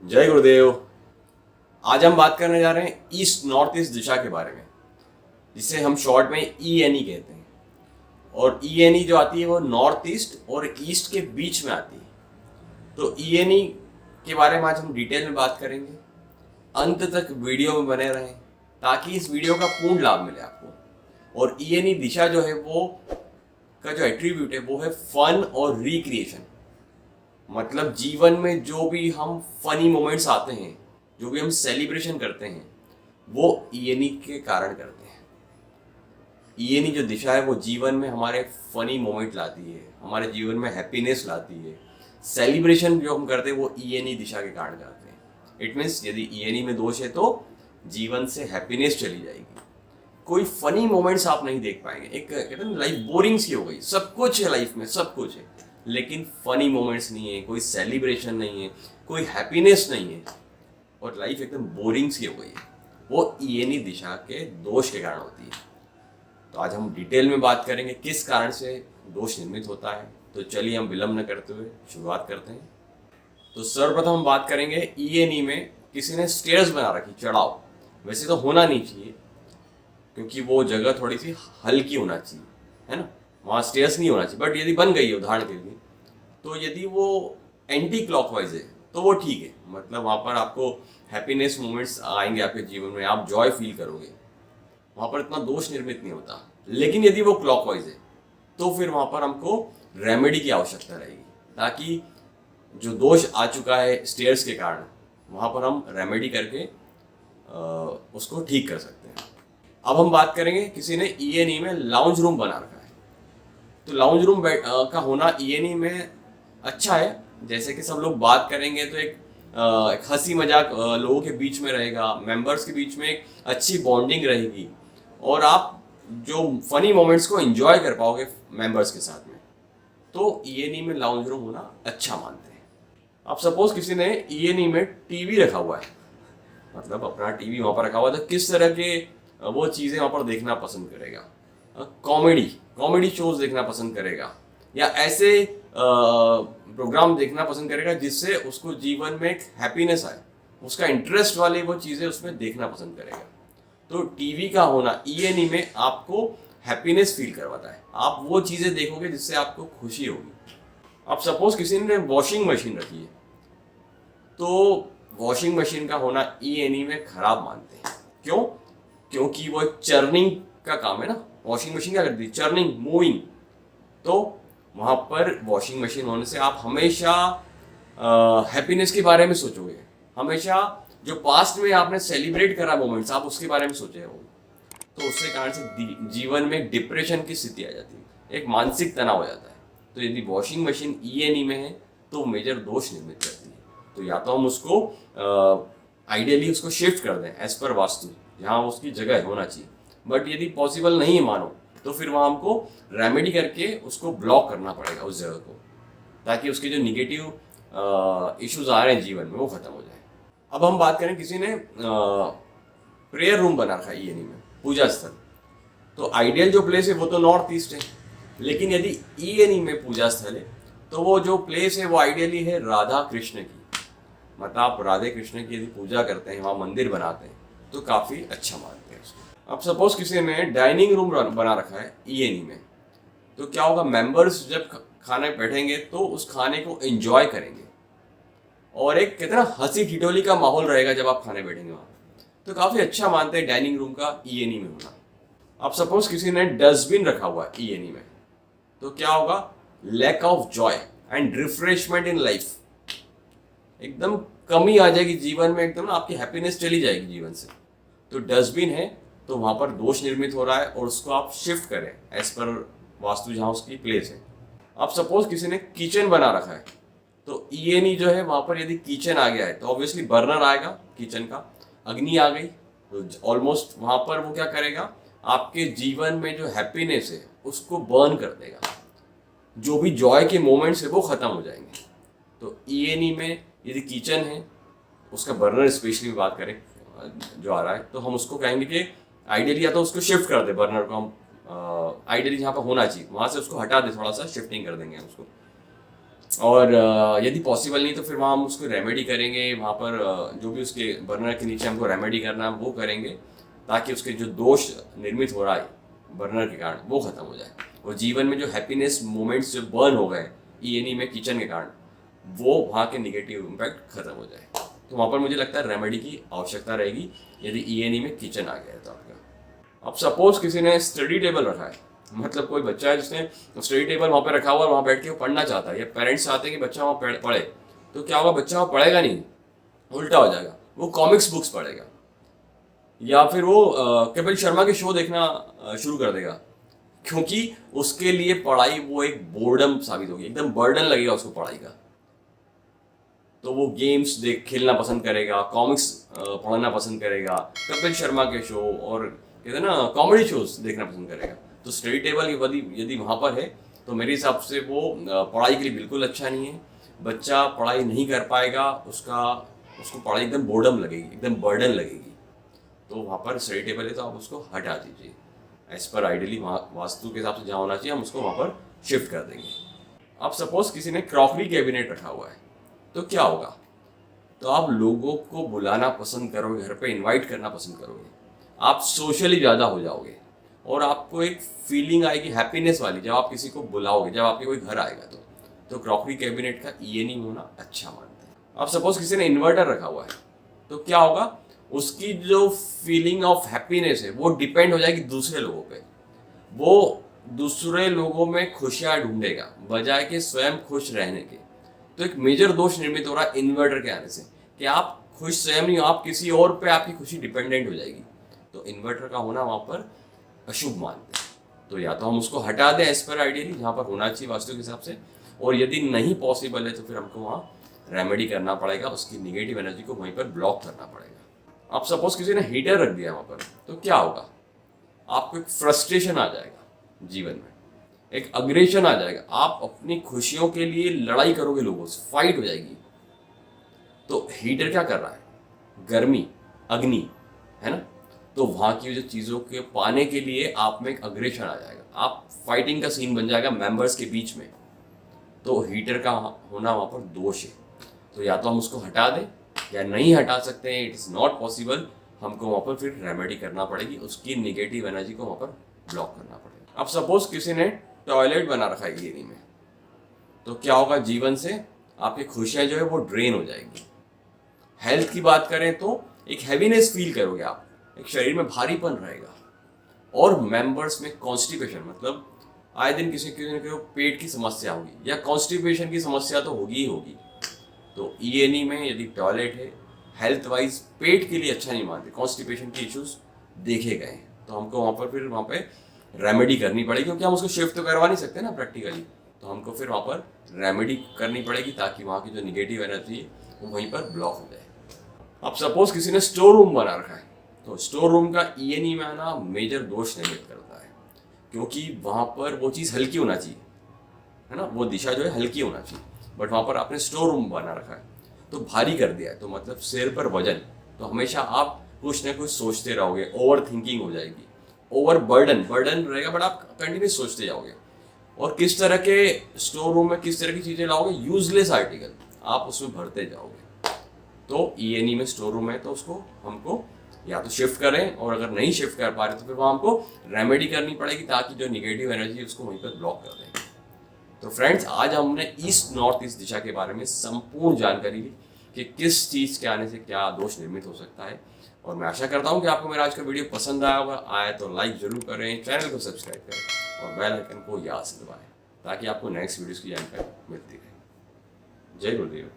जय गुरुदेव। आज हम बात करने जा रहे हैं ईस्ट नॉर्थ ईस्ट दिशा के बारे में, जिसे हम शॉर्ट में ENE कहते हैं। और ENE जो आती है वो नॉर्थ ईस्ट और ईस्ट के बीच में आती है। तो ENE के बारे में आज हम डिटेल में बात करेंगे। अंत तक वीडियो में बने रहें ताकि इस वीडियो का पूर्ण लाभ मिले आपको। और ENE दिशा जो है वो का जो एट्रीब्यूट है वो है फन और रिक्रिएशन। मतलब जीवन में जो भी हम फनी मोमेंट्स आते हैं, जो भी हम सेलिब्रेशन करते हैं, वो ENE के कारण करते हैं। ENE जो दिशा है वो जीवन में हमारे फनी मोमेंट लाती है, हमारे जीवन में हैप्पीनेस लाती है। सेलिब्रेशन जो हम करते हैं वो ENE दिशा के कारण करते हैं। इट मीन्स यदि ENE में दोष है तो जीवन से हैप्पीनेस चली जाएगी। कोई फनी मोमेंट्स आप नहीं देख पाएंगे। एक कहते हैं लाइफ बोरिंग सी हो गई, सब कुछ है लाइफ में, सब कुछ है लेकिन फनी मोमेंट्स नहीं है, कोई सेलिब्रेशन नहीं है, कोई हैप्पीनेस नहीं है और लाइफ एकदम बोरिंग सी हो गई है। वो ENE दिशा के दोष के कारण होती है। तो आज हम डिटेल में बात करेंगे किस कारण से दोष निर्मित होता है। तो चलिए हम विलंब न करते हुए शुरुआत करते हैं। तो सर्वप्रथम हम बात करेंगे ENE में किसी ने स्टेयर्स बना रखी, चढ़ाव। वैसे तो होना नहीं चाहिए क्योंकि वो जगह थोड़ी सी हल्की होना चाहिए, है ना, वहाँ स्टेयर्स नहीं होना चाहिए। बट यदि बन गई है उदाहरण के लिए, तो यदि वो एंटी क्लॉकवाइज है तो वो ठीक है। मतलब वहाँ पर आपको हैप्पीनेस मोमेंट्स आएंगे आपके जीवन में, आप जॉय फील करोगे, वहाँ पर इतना दोष निर्मित नहीं होता। लेकिन यदि वो क्लॉकवाइज है तो फिर वहाँ पर हमको रेमेडी की आवश्यकता रहेगी ताकि जो दोष आ चुका है स्टेयर्स के कारण, वहाँ पर हम रेमेडी करके उसको ठीक कर सकते हैं। अब हम बात करेंगे किसी ने ENE में लाउंज रूम बना रखा है। तो लाउंज रूम का होना ENE में अच्छा है। जैसे कि सब लोग बात करेंगे तो एक हंसी मजाक लोगों के बीच में रहेगा, मेंबर्स के बीच में एक अच्छी बॉन्डिंग रहेगी और आप जो फनी मोमेंट्स को एंजॉय कर पाओगे मेंबर्स के साथ में। तो ENE में लाउंज रूम होना अच्छा मानते हैं। अब सपोज किसी ने ENE में टीवी रखा हुआ है, मतलब अपना टीवी वहाँ पर रखा हुआ है, तो किस तरह के वो चीज़ें वहाँ पर देखना पसंद करेगा? कॉमेडी शोज देखना पसंद करेगा या ऐसे प्रोग्राम देखना पसंद करेगा जिससे उसको जीवन में एक हैप्पीनेस आए, उसका इंटरेस्ट वाली वो चीज़ें उसमें देखना पसंद करेगा। तो टीवी का होना ENE में आपको हैप्पीनेस फील करवाता है। आप वो चीज़ें देखोगे जिससे आपको खुशी होगी। अब सपोज किसी ने वॉशिंग मशीन रखी है, तो वॉशिंग मशीन का होना ENE में खराब मानते हैं। क्यों? क्योंकि वो एक चर्निंग का काम है ना। वॉशिंग मशीन क्या करती है? Churning, moving. तो वहाँ पर वॉशिंग मशीन होने से आप हमेशा हैप्पीनेस के बारे में सोचोगे, हमेशा जो पास्ट में आपने सेलिब्रेट करा मोमेंट्स आप उसके बारे में सोचे हो। तो उसके कारण से जीवन में एक डिप्रेशन की स्थिति आ जाती है, एक मानसिक तनाव हो जाता है। तो यदि वॉशिंग मशीन ENE में है तो मेजर दोष निर्मित करती है। तो या तो हम उसको आइडियली उसको शिफ्ट कर दें एज पर वास्तु, जहाँ उसकी जगह होना चाहिए। बट यदि पॉसिबल नहीं है मानो, तो फिर वहाँ हमको रेमेडी करके उसको ब्लॉक करना पड़ेगा उस जगह को, ताकि उसके जो निगेटिव इश्यूज आ रहे हैं जीवन में वो खत्म हो जाए। अब हम बात करें किसी ने प्रेयर रूम बना रखा है ENE में, पूजा स्थल। तो आइडियल जो प्लेस है वो तो नॉर्थ ईस्ट है, लेकिन यदि ENE में पूजा स्थल है तो वो जो प्लेस है वो आइडियली है राधा कृष्ण की। मतलब आप राधे कृष्ण की यदि पूजा करते हैं, वहाँ मंदिर बनाते हैं, तो काफ़ी अच्छा मानते हैं उसको। अब सपोज किसी ने डाइनिंग रूम बना रखा है ENE में, तो क्या होगा? मेंबर्स जब खाने बैठेंगे तो उस खाने को एंजॉय करेंगे और एक कहते हैं ना हंसी ठिठोली का माहौल रहेगा जब आप खाने बैठेंगे वहाँ। तो काफ़ी अच्छा मानते हैं डाइनिंग रूम का ENE में होना। अब सपोज किसी ने डस्टबिन रखा हुआ है ENE में, तो क्या होगा? Lack of joy and refreshment in life, एकदम कमी आ जाएगी जीवन में, एकदम ना आपकी हैप्पीनेस चली जाएगी जीवन से। तो डस्टबिन है तो वहाँ पर दोष निर्मित हो रहा है और उसको आप शिफ्ट करें एज पर वास्तु जहाँ उसकी प्लेस है। अब सपोज किसी ने किचन बना रखा है, तो ENE जो है वहाँ पर यदि किचन आ गया है तो ऑब्वियसली बर्नर आएगा, किचन का अग्नि आ गई, तो ऑलमोस्ट वहाँ पर वो क्या करेगा? आपके जीवन में जो हैप्पीनेस है उसको बर्न कर देगा, जो भी जॉय के मोमेंट्स है वो खत्म हो जाएंगे। तो ENE में यदि किचन है, उसका बर्नर स्पेशली बात करें जो आ रहा है, तो हम उसको कहेंगे कि आइडियली या तो उसको शिफ्ट कर दे, बर्नर को हम आइडियली जहाँ पर होना चाहिए वहाँ से उसको हटा दे, थोड़ा सा शिफ्टिंग कर देंगे उसको। और यदि पॉसिबल नहीं तो फिर वहाँ हम उसको रेमेडी करेंगे, वहाँ पर जो भी उसके बर्नर के नीचे हमको रेमेडी करना है वो करेंगे, ताकि उसके जो दोष निर्मित हो रहा है बर्नर के कारण वो खत्म हो जाए, और जीवन में जो हैप्पीनेस मोमेंट्स जो बर्न हो गए ईएनई में किचन के कारण वो वहाँ के निगेटिव इम्पैक्ट खत्म हो जाए। तो वहाँ पर मुझे लगता है रेमेडी की आवश्यकता रहेगी यदि ईएनई में किचन आ गया है तो आपका। अब सपोज किसी ने स्टडी टेबल रखा है, मतलब कोई बच्चा है जिसने स्टडी टेबल वहाँ पे रखा हुआ है, वहाँ बैठ के वो पढ़ना चाहता है, या पेरेंट्स चाहते हैं कि बच्चा वहाँ पढ़े, तो क्या होगा, बच्चा वहाँ पढ़ेगा नहीं, उल्टा हो जाएगा, वो कॉमिक्स बुक्स पढ़ेगा, या फिर वो कपिल शर्मा के शो देखना शुरू कर देगा, क्योंकि उसके लिए पढ़ाई वो एक बोर्डम साबित होगी, एकदम बर्डन लगेगा उसको पढ़ाई का। तो वो गेम्स देख खेलना पसंद करेगा, कॉमिक्स पढ़ना पसंद करेगा, कपिल शर्मा के शो और कहते हैं ना कॉमेडी शोज देखना पसंद करेगा। तो स्टडी टेबल यदि वहाँ पर है तो मेरे हिसाब से वो पढ़ाई के लिए बिल्कुल अच्छा नहीं है। बच्चा पढ़ाई नहीं कर पाएगा, उसको पढ़ाई एकदम बोर्डम लगेगी, एकदम बर्डन लगेगी। तो वहाँ पर स्टडी टेबल है तो आप उसको हटा दीजिए, एज पर आइडियली वहाँ वास्तु के हिसाब से जहाँ होना चाहिए हम उसको वहाँ पर शिफ्ट कर देंगे। अब सपोज किसी ने क्रॉकरी कैबिनेट रखा हुआ है, तो क्या होगा, तो आप लोगों को बुलाना पसंद करोगे, घर पे इनवाइट करना पसंद करोगे, आप सोशली ज़्यादा हो जाओगे, और आपको एक फीलिंग आएगी हैप्पीनेस वाली जब आप किसी को बुलाओगे, जब आपके कोई घर आएगा। तो क्रॉकरी कैबिनेट का ईएनई होना अच्छा मानते हैं। अब सपोज किसी ने इन्वर्टर रखा हुआ है, तो क्या होगा, उसकी जो फीलिंग ऑफ हैप्पीनेस है वो डिपेंड हो जाएगी दूसरे लोगों पे। वो दूसरे लोगों में खुशियाँ ढूंढेगा बजाय के स्वयं खुश रहने के। तो एक मेजर दोष निर्मित हो रहा है इन्वर्टर के आने से, कि आप खुश स्वयं नहीं हो, आप किसी और पे आपकी खुशी डिपेंडेंट हो जाएगी। तो इन्वर्टर का होना वहाँ पर अशुभ मानते हैं। तो या तो हम उसको हटा दें एज पर आइडियली जहाँ पर होना चाहिए वास्तु के हिसाब से, और यदि नहीं पॉसिबल है तो फिर हमको वहाँ रेमेडी करना पड़ेगा, उसकी निगेटिव एनर्जी को वहीं पर ब्लॉक करना पड़ेगा। अब सपोज किसी ने हीटर रख दिया वहाँ पर, तो क्या होगा, आपको एक फ्रस्ट्रेशन आ जाएगा जीवन में, एक अग्रेशन आ जाएगा, आप अपनी खुशियों के लिए लड़ाई करोगे, लोगों से फाइट हो जाएगी। तो हीटर क्या कर रहा है, गर्मी, अग्नि है ना, तो वहाँ की जो चीज़ों के पाने के लिए आप में एक अग्रेशन आ जाएगा, आप फाइटिंग का सीन बन जाएगा मेंबर्स के बीच में। तो हीटर का होना वहाँ पर दोष है। तो या तो हम उसको हटा दें, या नहीं हटा सकते हैं, इट इज़ नॉट पॉसिबल, हमको वहाँ पर फिर रेमेडी करना पड़ेगी, उसकी निगेटिव एनर्जी को वहाँ पर ब्लॉक करना पड़ेगा। अब सपोज किसी ने टॉयलेट बना रखा है ईएनई में, तो क्या होगा, जीवन से आपकी खुशियाँ जो है वो ड्रेन हो जाएंगी। हेल्थ की बात करें तो एक हैवीनेस फील करोगे आप, एक शरीर में भारीपन रहेगा, और मेंबर्स में कॉन्स्टिपेशन, मतलब आए दिन किसी न किसी पेट की समस्या होगी, या कॉन्स्टिपेशन की समस्या तो होगी ही होगी। तो ईएनई में यदि टॉयलेट है, हेल्थ वाइज पेट के लिए अच्छा नहीं मानते, कॉन्स्टिपेशन के इश्यूज देखे गए हैं, तो हमको वहाँ पर फिर वहाँ पे रेमेडी करनी पड़ेगी, क्योंकि हम उसको शिफ्ट तो करवा नहीं सकते ना प्रैक्टिकली। तो हमको फिर वहाँ पर रेमेडी करनी पड़ेगी ताकि वहाँ की जो निगेटिव एनर्जी है वो वहीं पर ब्लॉक हो जाए। अब सपोज किसी ने स्टोर रूम बना रखा है, तो स्टोर रूम का ईएनई में आना मेजर दोष निर्मित करता है, क्योंकि वहाँ पर वो चीज़ हल्की होना चाहिए, है ना, वो दिशा जो है हल्की होना चाहिए, बट वहाँ पर आपने स्टोर रूम बना रखा है तो भारी कर दिया है, तो मतलब सिर पर वजन। तो हमेशा आप कुछ ना कुछ सोचते रहोगे, ओवर थिंकिंग हो जाएगी, ओवर बर्डन रहेगा, बट आप कंटिन्यूस सोचते जाओगे। और किस तरह के स्टोर रूम में किस तरह की चीज़ें लाओगे, यूजलेस आर्टिकल आप उसमें भरते जाओगे। तो ईएनई में स्टोर रूम है तो उसको हमको या तो शिफ्ट करें, और अगर नहीं शिफ्ट कर पा रहे तो फिर वहाँ हमको रेमेडी करनी पड़ेगी ताकि जो निगेटिव एनर्जी है उसको वहीं पर ब्लॉक कर दें। तो फ्रेंड्स, आज हमने ईस्ट नॉर्थ ईस्ट दिशा के बारे में संपूर्ण जानकारी ली कि किस चीज़ के आने से क्या दोष निर्मित हो सकता है। और मैं आशा करता हूँ कि आपको मेरा आज का वीडियो पसंद आया होगा। आए तो लाइक जरूर करें, चैनल को सब्सक्राइब करें और बेल आइकन को याद से दबाएं ताकि आपको नेक्स्ट वीडियोस की जानकारी मिलती रहे। जय गुरुदेव।